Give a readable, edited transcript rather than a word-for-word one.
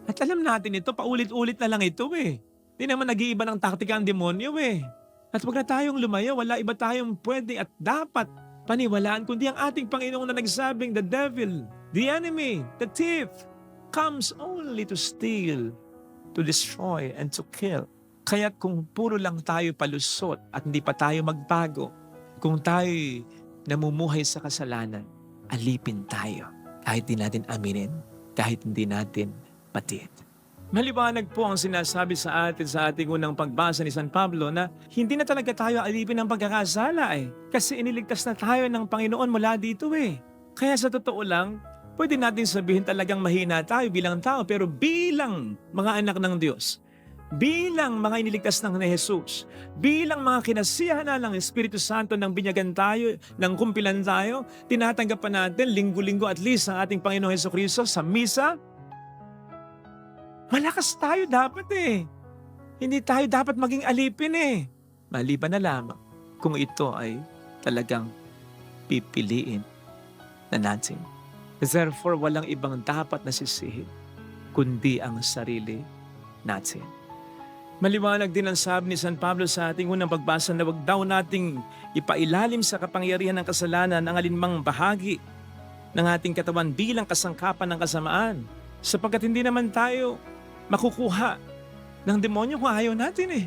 At alam natin ito, paulit-ulit na lang ito eh. Di naman nag-iiba ng taktika ang demonyo eh. At wag na tayong lumayo, wala iba tayong pwede at dapat paniwalaan kundi ang ating Panginoon na nagsabing the devil, the enemy, the thief, comes only to steal, to destroy, and to kill. Kaya kung puro lang tayo palusot at hindi pa tayo magbago, kung tayo namumuhay sa kasalanan, alipin tayo. Kahit di natin aminin, kahit hindi natin matid. Maliwanag po ang sinasabi sa atin sa ating unang pagbasa ni San Pablo na hindi na talaga tayo alipin ng pagkakasala eh. Kasi iniligtas na tayo ng Panginoon mula dito eh. Kaya sa totoo lang, pwede natin sabihin talagang mahina tayo bilang tao pero bilang mga anak ng Diyos, bilang mga iniligtas ng ni Jesus, bilang mga kinasiyahan ng Espiritu Santo nang binyagan tayo, nang kumpilan tayo, tinatanggap pa natin linggo-linggo at least ang ating Panginoong Jesucristo sa misa. Malakas tayo dapat eh. Hindi tayo dapat maging alipin eh. Maliban na lamang kung ito ay talagang pipiliin na natin. Therefore, walang ibang dapat nasisihin kundi ang sarili natin. Maliwanag din ang sabi ni San Pablo sa ating unang pagbasa na wag daw nating ipailalim sa kapangyarihan ng kasalanan ang alinmang bahagi ng ating katawan bilang kasangkapan ng kasamaan. Sapagkat hindi naman tayo makukuha ng demonyo kung ayaw natin eh.